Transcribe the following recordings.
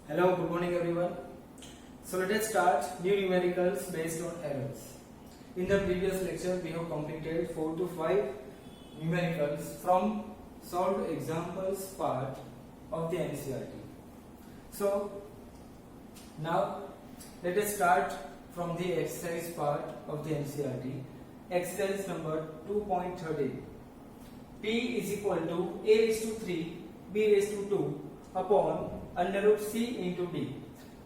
Hello, good morning everyone. So let us start new numericals based on errors. In the previous lecture, we have completed 4 to 5 numericals from solved examples part of the NCERT. So now let us start from the exercise part of the NCERT. Exercise number 2.13. P is equal to a raised to 3 b raised to 2 upon under root c into d.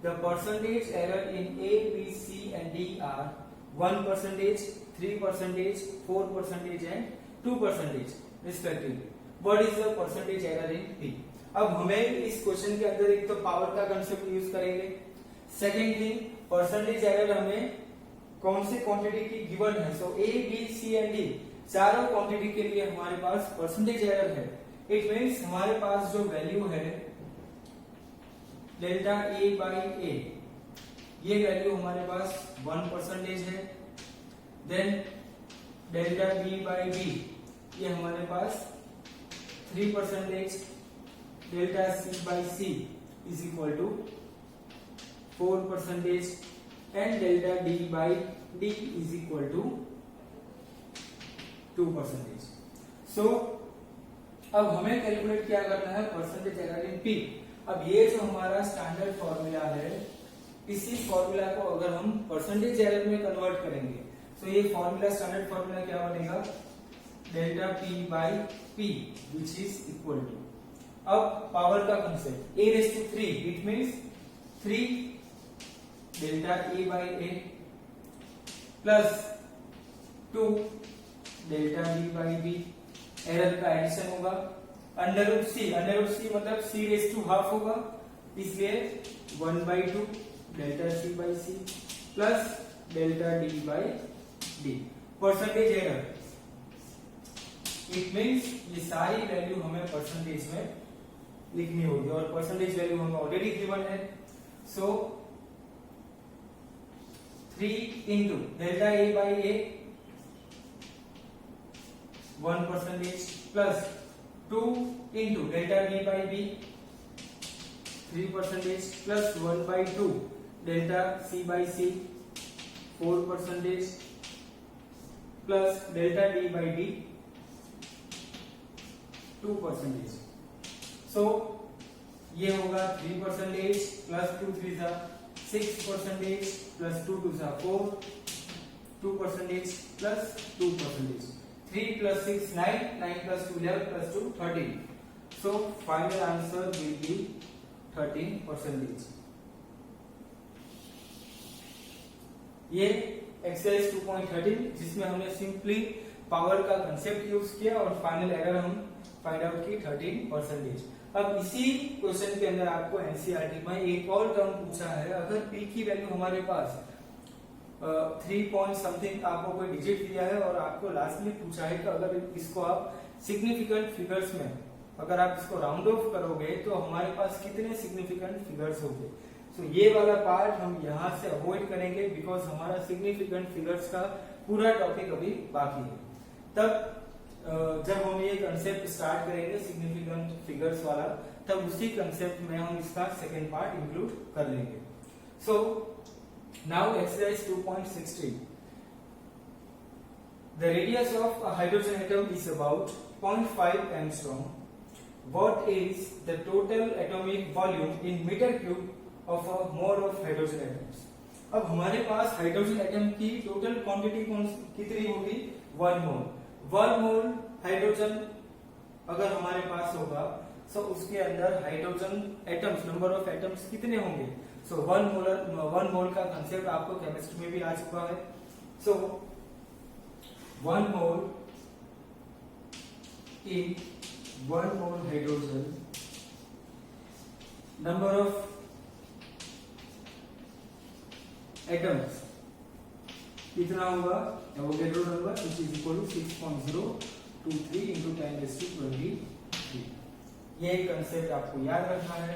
The percentage error in A, B, C and D are 1%, 3%, 4% and 2% respectively. What is the percentage error in P? अब हमें इस question के अंदर एक तो power का concept use करेंगे. Second thing, percentage error हमें कौन सी क्वांटिटी की गिवन है. So A B C and D चारों क्वांटिटी के लिए हमारे पास परसेंटेज एरर है. इट मीन्स हमारे पास जो वैल्यू है डेल्टा ए बाई ए, ये वैल्यू हमारे पास 1% है. Then delta B by B, ये हमारे पास 3%. Delta C by C is equal to 4% and delta D by D is equal to 2%. So अब हमें कैलकुलेट क्या करना है परसेंटेज एरर इन पी. अब ये जो हमारा स्टैंडर्ड फॉर्मूला है, इसी फॉर्मूला को अगर हम परसेंटेज एरर में कन्वर्ट करेंगे तो ये फॉर्मूला स्टैंडर्ड फॉर्मूला क्या बनेगा, delta P by P which is equal to. अब पावर का concept a raise to 3, it means 3 delta a by a plus 2 delta b by b. Error का addition होगा. अंडर रूट सी मतलब c raise to half होगा, इसलिए 1/2 delta c by c plus delta d by d. Percentage error, it means ये सारी value हमें percentage में लिखनी होगी और परसेंटेज वैल्यू हमें ऑलरेडी गिवन है. सो 3 into delta a by a 1% plus 2 into delta b by b 3% plus 1/2 delta c by c 4% plus delta d by d 2%. सो ये होगा 3% प्लस 2 3 जा 6% प्लस 2 2 जा 4 2% plus 2%. 3 plus 6 9, 9 plus 2 11 plus 2 13. So final answer will be 13%. ये exercise 2.13 जिसमें हमने simply power का concept use किया और फाइनल एरर हम फाइंड आउट की 13%. अब इसी क्वेश्चन के अंदर आपको एनसीईआरटी में एक और टर्म पूछा है. अगर पी की वैल्यू हमारे पास 3 पॉइंट समथिंग आपको कोई डिजिट दिया है और आपको लास्ट में पूछा है कि अगर इसको आप सिग्निफिकेंट फिगर्स में अगर आप इसको राउंड ऑफ करोगे तो हमारे पास कितने सिग्निफिकेंट फिगर्स होंगे. सो ये वाला पार्ट हम यहाँ से अवॉइड करेंगे बिकॉज हमारा सिग्निफिकेंट फिगर्स का पूरा टॉपिक अभी बाकी है. तब जब हम ये कंसेप्ट स्टार्ट करेंगे सिग्निफिकेंट फिगर्स वाला, तब उसी कंसेप्ट में हम इसका सेकेंड पार्ट इंक्लूड कर लेंगे. सो now exercise 2.16. The radius of a hydrogen atom is about 0.5 angstrom. What is the total atomic volume in meter cube of a mole of hydrogen atoms? अब हमारे पास हाइड्रोजन एटम की total quantity कितनी होगी, 1 मोल. 1 mole hydrogen अगर हमारे पास होगा तो उसके अंदर hydrogen atoms, number of atoms कितने होंगे. सो 1 मोल का कंसेप्ट आपको केमिस्ट्री में भी आ चुका है. So 1 mole in 1 mole hydrogen, number of atoms कितना होगा, Avogadro number which is equal to 6.023 into 10⁻23. ये कंसेप्ट आपको याद रखना है.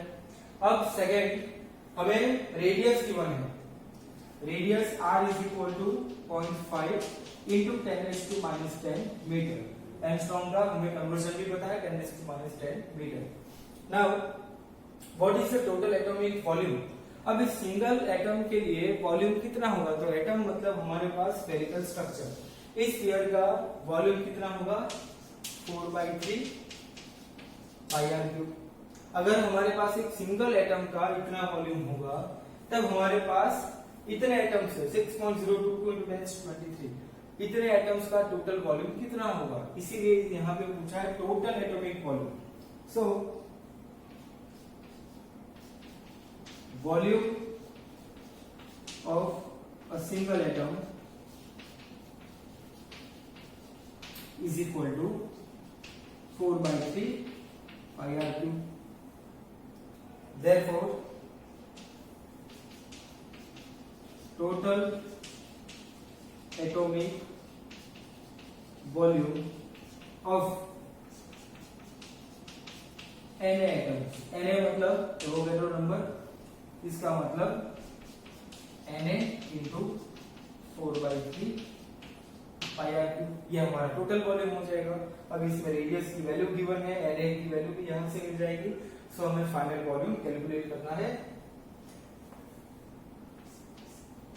अब सेकेंड, हमें रेडियस गिवन है. Radius r is equal to 0.5 into 10⁻10 metre. Angstrom का हमें कन्वर्जन भी पता है 10⁻10 metre. Now what is the total atomic volume. अब इस सिंगल एटम के लिए वॉल्यूम कितना होगा, तो एटम मतलब हमारे पास स्फेरिकल स्ट्रक्चर, इस स्फीयर का वॉल्यूम कितना होगा 4/3 पाई आर क्यूब। अगर हमारे पास एक सिंगल एटम का इतना वॉल्यूम होगा तब हमारे पास इतने एटम्स है 6.022 × 10⁻23 इतने एटम्स का टोटल वॉल्यूम कितना होगा, इसीलिए यहाँ पे पूछा है total atomic volume. So volume of a single atom is equal to 4/3 pi R cube. Therefore, total atomic volume of Na atoms, Na मतलब एवोगैड्रो नंबर, इसका मतलब Na into 4/3 pi R cube, ये हमारा टोटल वॉल्यूम हो जाएगा। अब इसमें radius की वैल्यू गिवन है, Na की वैल्यू भी यहां से मिल जाएगी। सो हमें फाइनल वॉल्यूम कैलकुलेट करना है।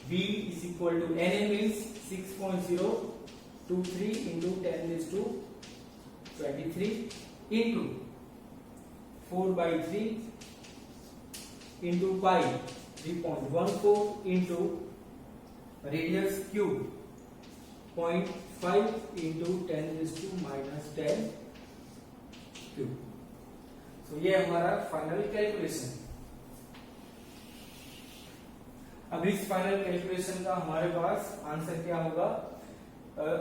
V is equal to Na means 6.023 into 10⁻23 into 4/3 into pi 3.14 into radius cube 0.5 into 10⁻10 cube। तो ये हमारा फाइनल कैलकुलेशन। अब इस फाइनल कैलकुलेशन का हमारे पास आंसर क्या होगा,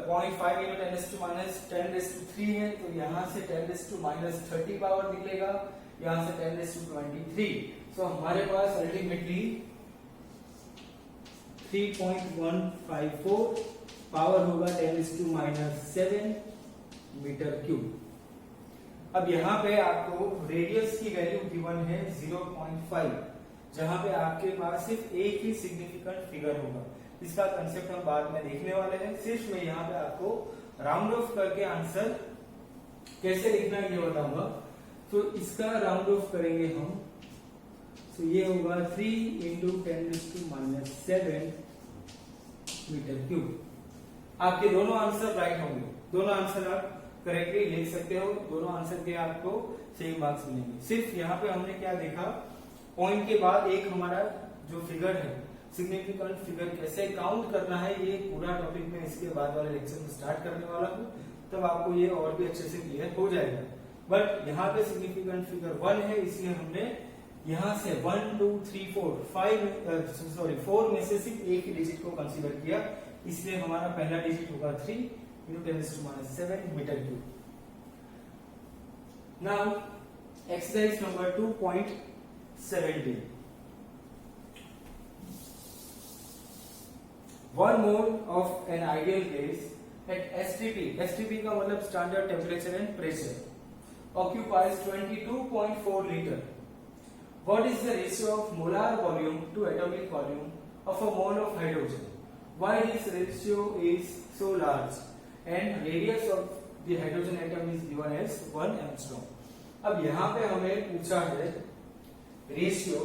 0.5 into 10⁻10⁻3 है, तो यहां से 10⁻30 पावर निकलेगा, यहां से 10⁻23। सो हमारे पास अल्टीमेटली 3.154 पावर होगा 10⁻7 मीटर क्यूब। अब यहाँ पे आपको रेडियस की वैल्यू गिवन है 0.5, जहां पे आपके पास सिर्फ एक ही सिग्निफिकेंट फिगर होगा। इसका कंसेप्ट हम बाद में देखने वाले हैं। सिर्फ मैं यहाँ पे आपको राउंड ऑफ करके आंसर कैसे लिखना है ये बताऊंगा। तो इसका राउंड ऑफ करेंगे हम, तो ये होगा 3 into 10⁻7 मीटर क्यूब। आपके दोनों आंसर राइट होंगे, दोनों आंसर आप करेक्टली लिख सकते हो, दोनों आंसर के आपको सही मार्क्स मिलेंगे। सिर्फ यहाँ पे हमने क्या देखा, पॉइंट के बाद एक हमारा जो फिगर है सिग्निफिकेंट फिगर कैसे काउंट करना है, ये पूरा टॉपिक में इसके बाद वाले लेक्चर में स्टार्ट करने वाला हूँ, तब आपको ये और भी अच्छे से क्लियर हो जाएगा। बट यहाँ पे सिग्निफिकेंट फिगर 1 है, इसलिए हमने यहाँ से 1 2 3 4 4 में से सिर्फ एक ही डिजिट को कंसीडर किया, इसलिए हमारा पहला डिजिट होगा 3 into 10⁻7 meter cube। Now, exercise number 2.17. One mole of an ideal gas at STP, STP का मतलब standard temperature and pressure, occupies 22.4 liter. What is the ratio of molar volume to atomic volume of a mole of hydrogen? Why this ratio is so large? And radius of the hydrogen atom is given as 1 angstrom। अब यहाँ पे हमें पूछा है ratio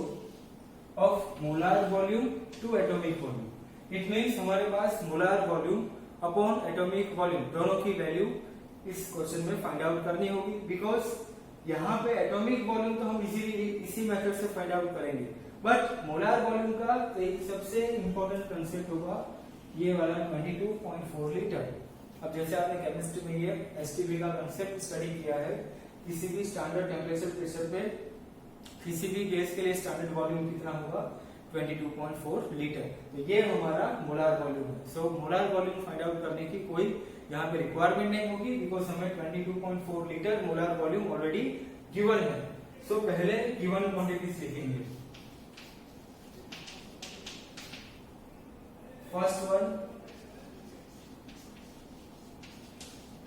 of molar volume to atomic volume. It means हमारे पास molar volume upon atomic volume दोनों की वैल्यू इस क्वेश्चन में फाइंड आउट करनी होगी, बिकॉज यहाँ पे एटॉमिक वॉल्यूम तो हम इजीली इसी मेथड से फाइंड आउट करेंगे, बट मोलार वॉल्यूम का एक सबसे इंपॉर्टेंट कंसेप्ट होगा ये वाला 22.4 लीटर। अब जैसे आपने केमिस्ट्री में ये एसटीपी का कंसेप्ट स्टडी किया है, किसी भी स्टैंडर्ड टेम्परेचर प्रेशर पे किसी भी गैस के लिए स्टैंडर्ड वॉल्यूम कितना होगा 22.4 लीटर। तो ये हमारा मोलार वॉल्यूम है। सो मोलार वॉल्यूम फाइंड आउट करने की कोई यहाँ पे रिक्वायरमेंट नहीं होगी, बिकॉज हमें 22.4 litre molar volume already given है। सो पहले गिवन क्वांटिटीज लिखेंगे। First one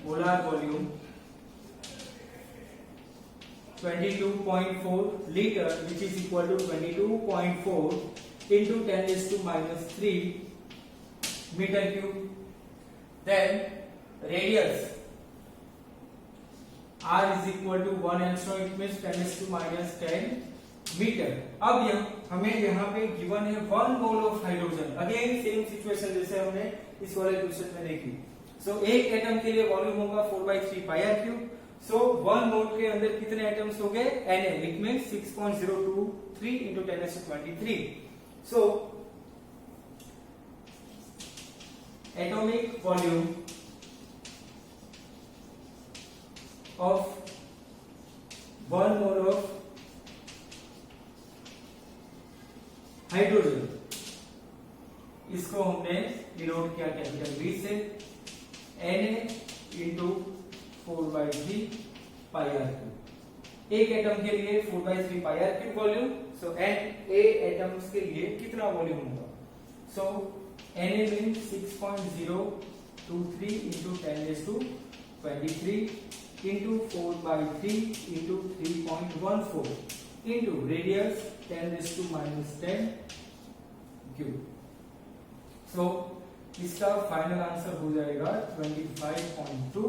molar volume 22.4 liter, which is equal to 22.4 into 10⁻³ meter cube. Then radius r is equal to 1 angstrom, it means 10⁻10 metre. अब हमें यहाँ पे गिवन है 1 mole of hydrogen. Again same situation जैसे हमने इस वाले क्वेश्चन में देखी। सो एक एटम के लिए वॉल्यूम होगा 4/3 पाई आर क्यूब। सो 1 मोल के अंदर कितने एटम्स हो गए? Na, it means 6.023 into 10⁻23। So atomic volume of 1 mole of hydrogen, इसको हमने डिनोट किया कैपिटल बी से, Na into 4/3 pi R cube. एक एटम के लिए 4/3 pi R cube volume. So Na atoms के लिए कितना वॉल्यूम होगा? So Na means 6.023 into 10⁻23 into 4/3 into 3.14 into radius 10⁻10 cube. सो इसका फाइनल आंसर हो जाएगा 25.2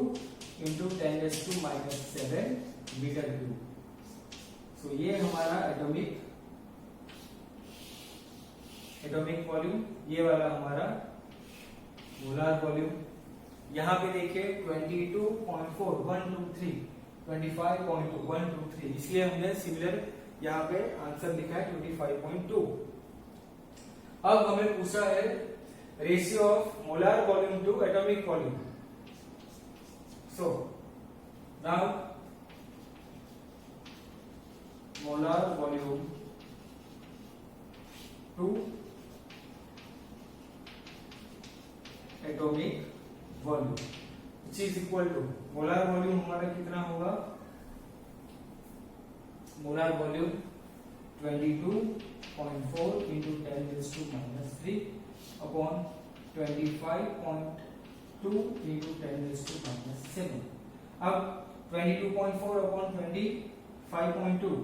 into 10⁻7 मीटर क्यूब। सो ये हमारा एटॉमिक वॉल्यूम, ये वाला हमारा मोलार वॉल्यूम। यहाँ पे देखिए 22.4123, 25.123, इसलिए हमने सिमिलर यहाँ पे आंसर लिखा है 25.2। अब हमें पूछा है ratio of molar volume to atomic volume. So now molar volume to atomic volume which is equal to molar volume हमारा कितना होगा? Molar volume 22.4 into 10⁻³ upon 25.2 into 10⁻7। अब 22.4 upon 25.2,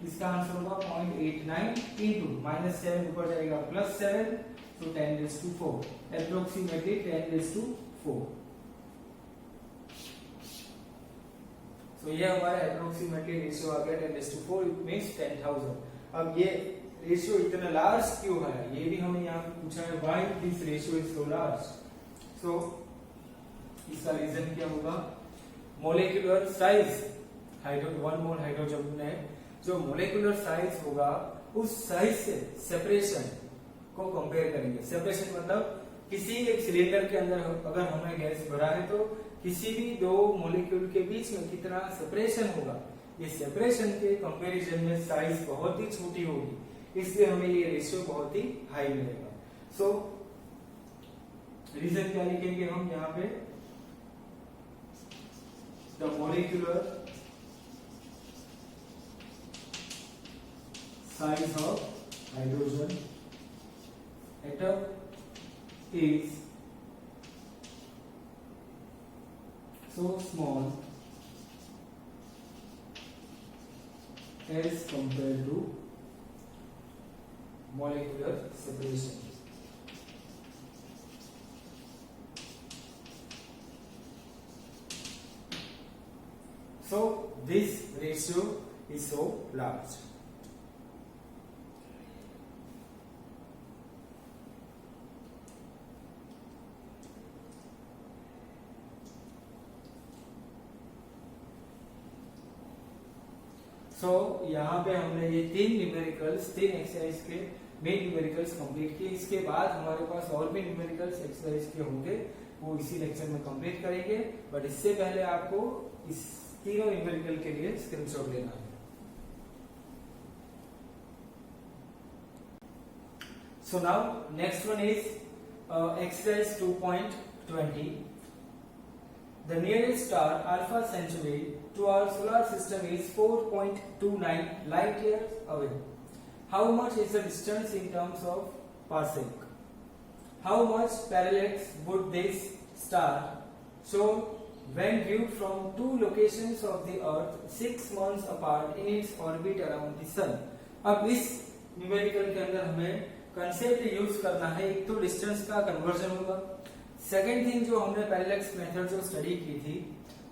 इसका आंसर होगा 0.89 into -7 ऊपर जाएगा +7, तो 10⁻4, अप्रोक्सीमेटली 10⁻4। सो ये हमारा अप्रोक्सीमेटली रेशियो आ गया 10⁻4, इट मींस 10,000। अब ये रेशियो इतना लार्ज क्यों है, ये भी हमें यहाँ पे पूछा है, why this ratio is so large. So इसका रीजन क्या होगा? मोलेक्युलर साइज, 1 मोल हाइड्रोजन में जो मोलेकुलर साइज होगा उस साइज से सेपरेशन को कंपेयर करेंगे। सेपरेशन मतलब किसी एक सिलेंडर के अंदर अगर हमने गैस भरा है तो किसी भी दो मॉलिक्यूल के बीच में कितना सेपरेशन होगा, ये सेपरेशन के कंपैरिजन में साइज बहुत ही छोटी होगी, इसलिए हमें ये रेशियो बहुत ही हाई मिलेगा। सो रीजन क्या लिखेंगे हम यहाँ पे? The molecular size of hydrogen atom is so small as compared to molecular separation. So this ratio is so large. सो यहाँ पे हमने ये तीन एक्सरसाइज के मेन न्यूमेरिकल्स कंप्लीट किए। इसके बाद हमारे पास और भी न्यूमेरिकल्स एक्सरसाइज के होंगे, वो इसी लेक्चर में कंप्लीट करेंगे। बट इससे पहले आपको इस तीनों न्यूमेरिकल के लिए स्क्रीनशॉट लेना है। So now next one is exercise 2.20। The nearest star Alpha Centauri to our solar system is 4.29 light years away. How much is the distance in terms of parsec? How much parallax would this star show when viewed from two locations of the Earth 6 months apart in its orbit around the Sun? अब इस numerical के अंदर हमें concept use करना है। एक तो distance का कन्वर्जन होगा, सेकेंड थिंग जो हमने पैरेलैक्स मेथड जो स्टडी की थी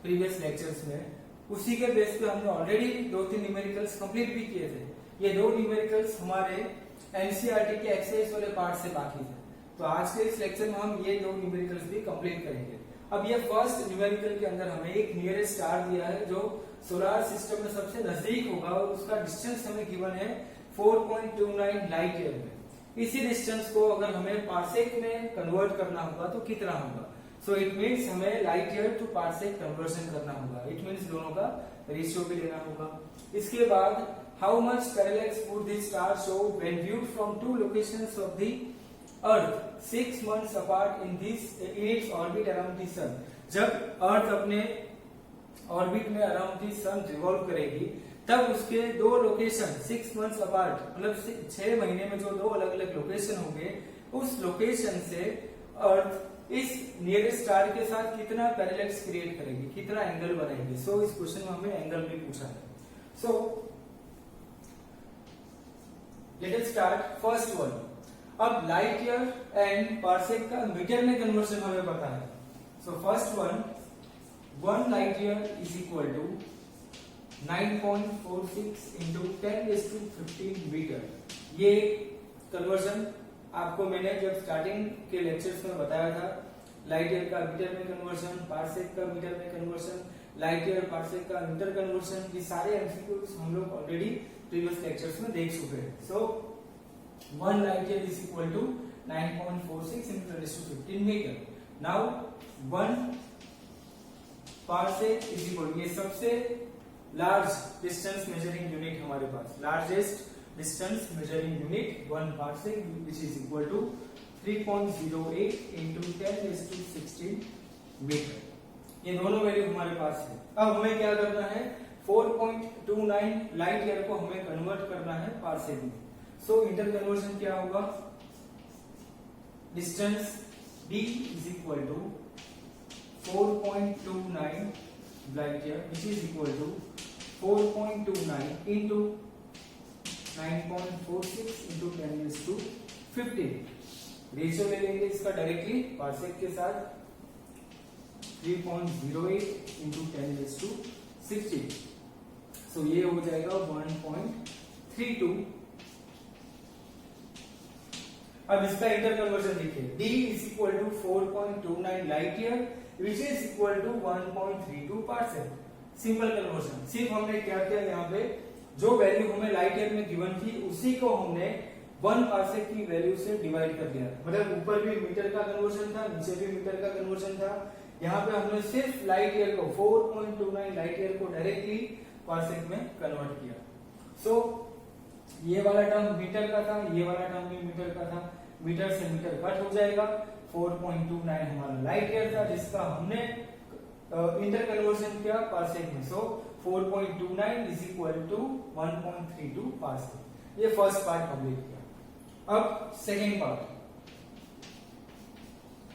प्रीवियस लेक्चर्स में, उसी के बेस पे हमने ऑलरेडी 2-3 न्यूमेरिकल्स कंप्लीट भी किए थे। ये दो न्यूमेरिकल्स हमारे एनसीईआरटी के एक्सरसाइज वाले पार्ट से बाकी थे, तो आज के इस लेक्चर में हम ये दो न्यूमेरिकल्स भी कंप्लीट करेंगे। अब ये फर्स्ट न्यूमेरिकल के अंदर हमें एक नियरेस्ट स्टार दिया है जो सोलर सिस्टम में सबसे नजदीक होगा और उसका डिस्टेंस हमें गिवन है 4.29 लाइट ईयर में। इसी डिस्टेंस को अगर हमें पार्सेक में कन्वर्ट करना होगा तो कितना होगा? सो इट मीन्स हमें light year to parsec conversion करना होगा। इट मीन्स दोनों का रेशियो भी लेना होगा। इसके बाद how much parallax would this star show when viewed from two locations of the earth 6 months apart in its orbit around the sun. जब अर्थ अपने ऑर्बिट में अराउंड द सन रिवॉल्व करेगी तब उसके दो लोकेशन 6 months अपार्ट, मतलब 6 महीने में जो दो अलग अलग लोकेशन होंगे, उस लोकेशन से अर्थ इस नियरेस्ट स्टार के साथ कितना पैरेलैक्स क्रिएट करेगी, कितना एंगल बनाएगी। सो इस क्वेश्चन में हमें एंगल भी पूछा है। So let us start first one. अब लाइट ईयर एंड पार्सेक का मीटर में कन्वर्जन हमें पता है। So first one, 1 light year is equal to 9.46 into 10⁻15 metre. ये कन्वर्जन आपको मैंने जब स्टार्टिंग के लेक्चर्स में बताया था। लाइट ईयर का मीटर में कन्वर्जन, पार्सेक का मीटर में कन्वर्जन, लाइट ईयर पार्सेक का मीटर कन्वर्जन, ये सारे एमसीक्यूज हम लोग ऑलरेडी प्रीवियस लेक्चर्स में देख चुके हैं। So 1 light year is equal to 9.46 into 10⁻15 metre. Now 1 parsec is equal, ये सबसे लार्ज डिस्टेंस मेजरिंग यूनिट हमारे पास, largest distance measuring unit 1 parsec which is equal to 3.08 into 10⁻16 metre. ये दोनों वैल्यू हमारे पास है। अब हमें क्या करना है, 4.29 लाइट ईयर को हमें कन्वर्ट करना है पार्सेक में। सो इंटर कन्वर्जन क्या होगा, distance d is equal to 4.29 light year which is equal to 4.29 into 9.46 into 10⁻15। Ratio ले लेंगे इसका डायरेक्टली पार्सेक के साथ, 3.08 इंटू 10⁻16। सो ये हो जाएगा 1.32। अब इसका इंटर कन्वर्जन देखिए, d is equal to 4.29 light year which is equal to 1.32 parsec. Simple conversion. सिर्फ हमने क्या किया, यहाँ पे जो वैल्यू हमें लाइट ईयर में गिवन थी उसी को हमने 1 पार्सेक की वैल्यू से डिवाइड कर दिया। मतलब ऊपर भी मीटर का कन्वर्जन था, नीचे भी मीटर का कन्वर्जन था। यहाँ पे हमने सिर्फ लाइट ईयर को 4.29 लाइट ईयर को डायरेक्टली पार्सेक में कन्वर्ट किया। सो ये वाला टर्म मीटर का था, ये वाला टर्म भी मीटर का था। मीटर से मीटर कट हो जाएगा। 4.29 हमारा लाइट ईयर था जिसका हमने इंटर कन्वर्जन किया पार्सेक में। सो 4.29 इज इक्वल टू 1.32 पार्सेक। ये फर्स्ट पार्ट कंप्लीट किया। अब सेकेंड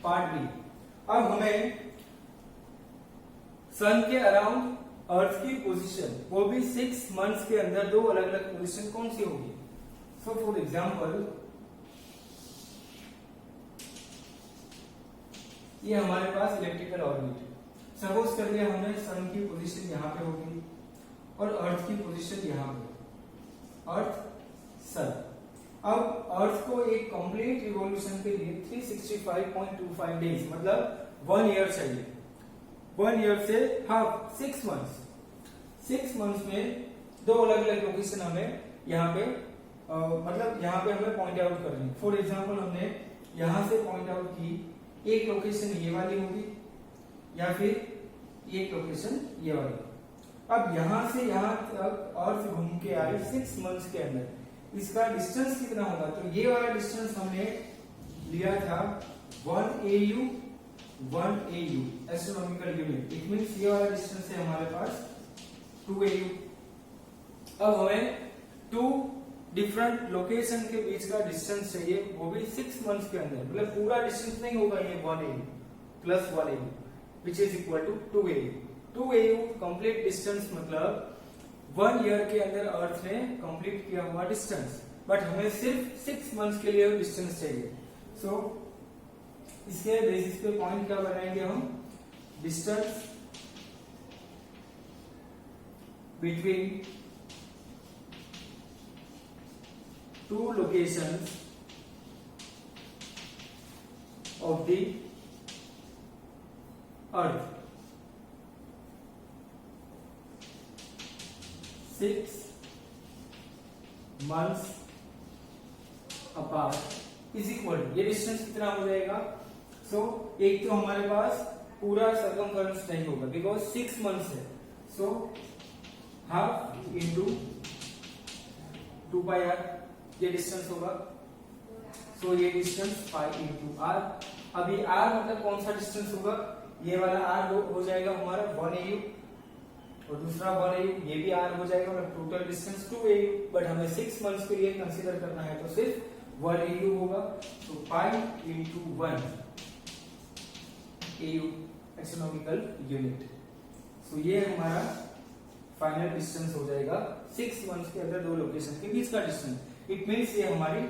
पार्ट बी। अब हमें सन के अराउंड अर्थ की पोजीशन, वो भी 6 months के अंदर दो अलग अलग पोजीशन कौन सी होगी। सो फॉर एग्जाम्पल ये हमारे पास इलेक्ट्रिकल ऑर्बिट। सपोज कर लिया हमने सन की पोजीशन यहाँ पे होगी और अर्थ की पोजीशन यहाँ पे, अर्थ सन। अब अर्थ को एक कंप्लीट रिवॉल्यूशन के लिए 365.25 डेज मतलब 1 ईयर चाहिए। 1 ईयर से हाफ 6 months। 6 months में दो अलग अलग लोकेशन हमें यहाँ पे मतलब यहाँ पे हमें पॉइंट आउट करनी है। फॉर एग्जाम्पल हमने यहाँ से पॉइंट आउट की, एक लोकेशन ये वाली होगी या फिर एक लोकेशन ये वाली। अब यहां से यहां तक अर्थ घूम के आई 6 months के अंदर, इसका डिस्टेंस कितना होगा? तो ये वाला डिस्टेंस हमने लिया था 1 AU astronomical unit. It means ये वाला डिस्टेंस है हमारे पास 2 AU। अब हमें 2 डिफरेंट लोकेशन के बीच का डिस्टेंस चाहिए, वो भी 6 months के अंदर। मतलब पूरा डिस्टेंस नहीं होगा ये 1 AU plus 1 AU which is equal to 2 AU। 2 AU complete distance मतलब 1 ईयर के अंदर अर्थ ने कंप्लीट किया हुआ डिस्टेंस, बट हमें सिर्फ 6 months के लिए डिस्टेंस चाहिए। सो इसके बेसिस पे पॉइंट क्या बनाएंगे हम, distance between 2 locations of the earth 6 months apart is equal, ये डिस्टेंस कितना हो जाएगा? सो एक तो हमारे पास पूरा सर्कमफरेंस नहीं होगा बिकॉज 6 मंथ्स है, so half into 2 pi R ये डिस्टेंस होगा। सो ये डिस्टेंस पाई इंटू आर। अभी आर मतलब कौन सा डिस्टेंस होगा? ये वाला आर हो जाएगा हमारा 1 AU और दूसरा 1 AU, ये भी आर हो जाएगा, मतलब टोटल डिस्टेंस 2 AU। बट हमें 6 मंथ्स के लिए कंसीडर करना है तो सिर्फ 1 AU होगा। तो pi into 1 AU astronomical unit. So ये हमारा फाइनल डिस्टेंस हो जाएगा 6 मंथ्स के अंदर 2 लोकेशन के बीच का डिस्टेंस। इट मींस ये हमारी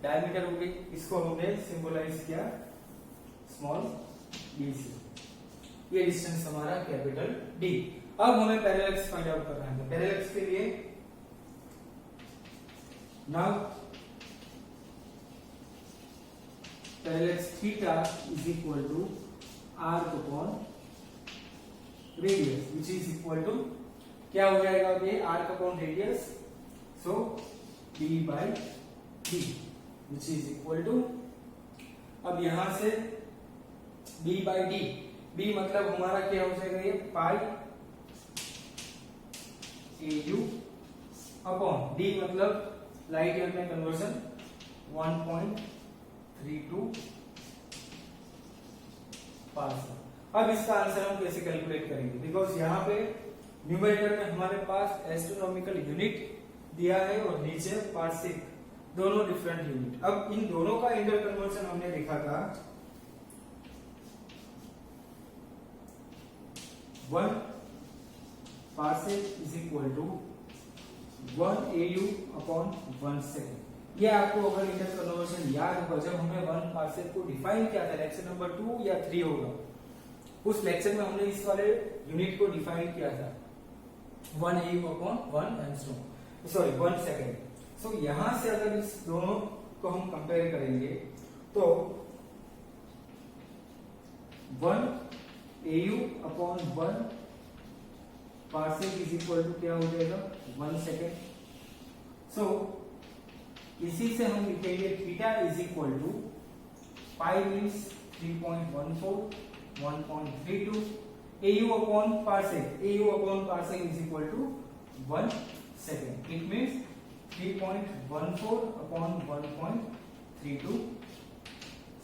डायमीटर हो गई, इसको हमने सिंबलाइज किया स्मॉल डी से। ये डिस्टेंस हमारा कैपिटल डी। अब हमें पैरेलक्स फाइंड आउट करना है। पैरेलक्स के लिए now parallax theta is equal to arc upon radius which is equal to क्या हो जाएगा? ये arc upon radius, so d by d which is equal to, अब यहां से डी बाई डी, डी मतलब हमारा क्या हो जाएगा? ये पाई AU अपॉन डी मतलब लाइट ईयर में कन्वर्जन 1.32 पास्कल। अब इसका आंसर हम कैसे कैलकुलेट करेंगे? बिकॉज यहाँ पे न्यूमरेटर में हमारे पास एस्ट्रोनॉमिकल यूनिट दिया है और नीचे पार्सेक, दोनों डिफरेंट यूनिट। अब इन दोनों का इंटर कन्वर्जन हमने देखा था 1 parsec is equal to 1 AU upon 1 second. ये आपको अगर इंटर कन्वर्जन याद होगा, जब हमने 1 पार्सेक को डिफाइन किया था लेक्चर नंबर 2 या 3 होगा, उस लेक्चर में हमने इस वाले यूनिट को डिफाइन किया था 1 AU upon 1 angstrom, sorry 1 second. So यहां से अगर इस दोनों को हम कंपेयर करेंगे तो 1 AU upon 1 parsec is equal to क्या हो जाएगा? 1 सेकेंड। सो इसी से हम लिखेंगे theta is equal to pi means 3.14 1.32 AU upon parsec, AU upon parsec is equal to 1 second. It means 3.14 upon 1.32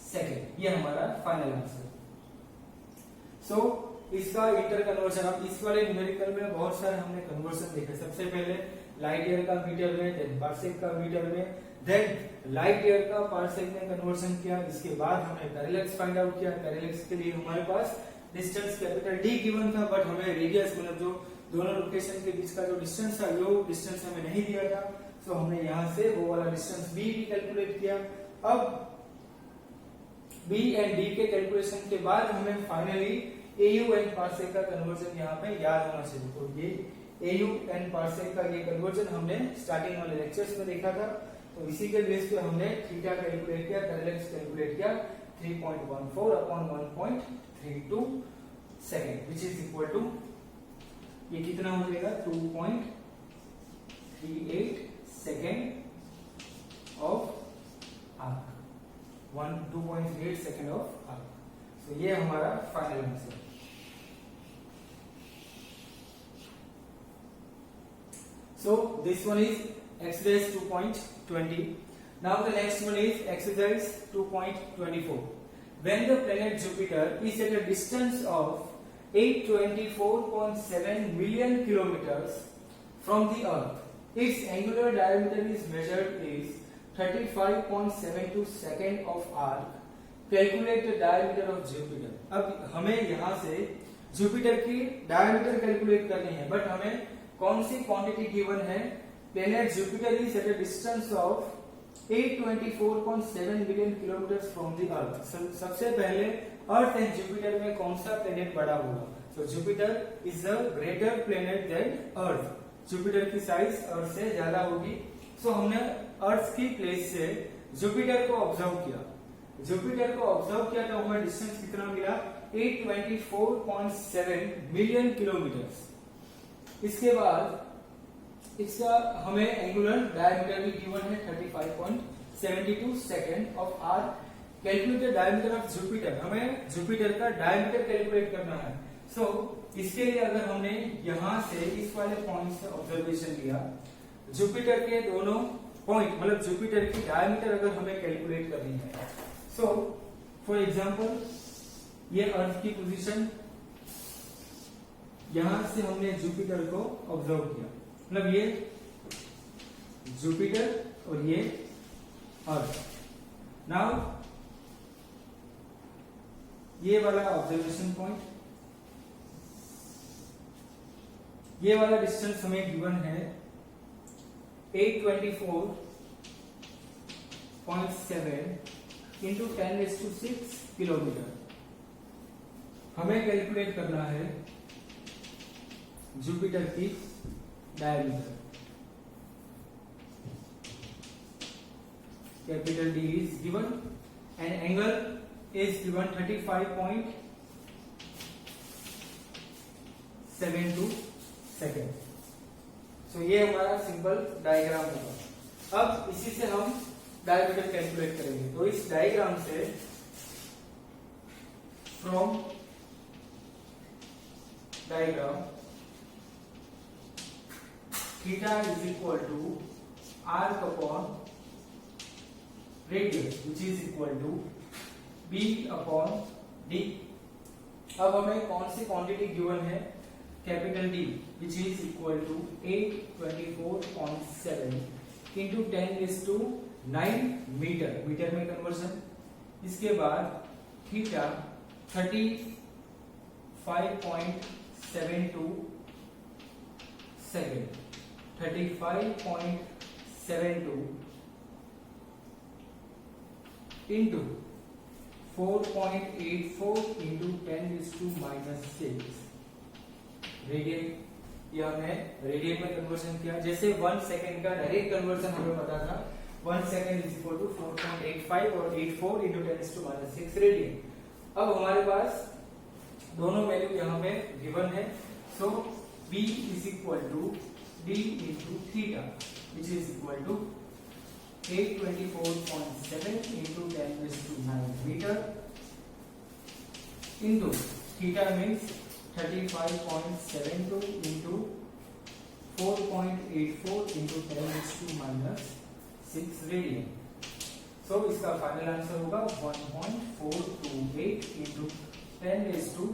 second. ये हमारा फाइनल आंसर। सो इसका इंटर कन्वर्जन, अब इस वाले न्यूमेरिकल में बहुत सारे हमने कन्वर्जन देखे। सबसे पहले लाइट ईयर का मीटर में, देन पार्सेक का मीटर में, देन लाइट ईयर का पार्सेक में कन्वर्जन किया। इसके बाद हमने पैरेलक्स फाइंड आउट किया। पैरेलक्स के लिए हमारे पास डिस्टेंस कैपिटल डी गिवन था, बट हमें रेडियस मतलब जो दोनों लोकेशन के बीच का जो डिस्टेंस था, वो डिस्टेंस हमें नहीं दिया था। सो हमने यहां से वो वाला डिस्टेंस बी भी कैलकुलेट किया। अब बी एंड डी के कैलकुलेशन के बाद हमें फाइनली AU एंड पार्सेक का कन्वर्जन यहाँ पे याद होना चाहिए। तो ये AU एंड पार्सेक का ये कन्वर्जन हमने स्टार्टिंग वाले लेक्चर्स में देखा था। तो इसी के बेस पे हमने थीटा कैलकुलेट किया, पैरेलक्स कैलकुलेट किया 3.14 upon 1.32 second which is equal to, ये कितना हो जाएगा? 2.38 second of arc, 2.38 second of arc. तो ये हमारा final answer. So this one is exercise 2.20. Now the next one is exercise 2.24. When the planet Jupiter is at a distance of 824.7 million kilometers from the Earth, its angular diameter is measured is 35.72 second of arc. Calculate the diameter of Jupiter. अब हमें यहाँ से Jupiter की diameter calculate करनी है, but हमें कौन सी क्वांटिटी गिवन है? Planet Jupiter is at a distance of 824.7 million kilometre from the earth. सबसे पहले अर्थ एंड जुपिटर में कौन सा प्लेनेट बड़ा होगा? So Jupiter is a greater planet than earth. Jupiter की साइज अर्थ से ज्यादा होगी। सो हमने अर्थ की प्लेस से जुपिटर को ऑब्जर्व किया, जुपिटर को ऑब्जर्व किया तो हमें डिस्टेंस कितना मिला 824.7 मिलियन किलोमीटर। इसके बाद इसका हमें एंगुलर डायमीटर भी गिवन है 35.72 second of arc. Calculated diameter of Jupiter, हमें जुपिटर का डायमीटर कैलकुलेट करना है। सो इसके लिए अगर हमने यहां से इस वाले पॉइंट से ऑब्जर्वेशन लिया, जुपिटर के दोनों पॉइंट मतलब जुपिटर की डायमीटर अगर हमें कैलकुलेट करनी है, सो फॉर एग्जांपल ये अर्थ की पोजीशन, यहां से हमने जुपिटर को ऑब्जर्व किया, मतलब ये जुपिटर और ये अर्थ। नाउ ये वाला ऑब्जर्वेशन पॉइंट, ये वाला डिस्टेंस हमें गिवन है 824.7 इंटू 10⁶ किलोमीटर। हमें कैलकुलेट करना है जुपिटर की diameter. Capital D is given and angle is given 35.72 second. So ये हमारा सिंपल डायग्राम होगा। अब इसी से हम डायमीटर कैलकुलेट करेंगे। तो इस डायग्राम से from diagram theta is equal to arc upon radius which is equal to B upon D. अब हमें कौन सी क्वांटिटी गिवन है, capital D which is equal to 824.7 into 10⁹ metre, metre में कन्वर्सन। इसके बाद theta 35.72 second, 35.72 into 4.84 into 10⁻⁶ radian. ये हमने रेडियन में कन्वर्सन किया। जैसे 1 सेकेंड का डायरेक्ट कन्वर्सन हमें पता था, 1 सेकेंड इज इक्वल टू 4.85 और 84 इंटू 10⁻⁶ रेडियन। अब हमारे पास दोनों वैल्यू यहाँ पे गिवन है। So B is equal to D into theta which is equal to 824.7 into 10⁹ metre into theta means 35.72 into 4.84 into 10⁻⁶ radian. So इसका फाइनल आंसर होगा 1.428 into 10⁸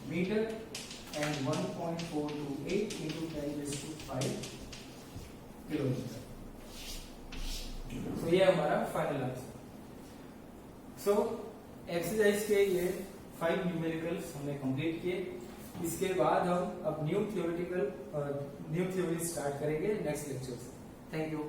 metre and 1.428 into 10⁵ kilometre. तो ये हमारा फाइनल आंसर। सो एक्सरसाइज के ये 5 numericals हमने complete किए। इसके बाद हम अब न्यू थ्योरी स्टार्ट करेंगे नेक्स्ट लेक्चर से। Thank you.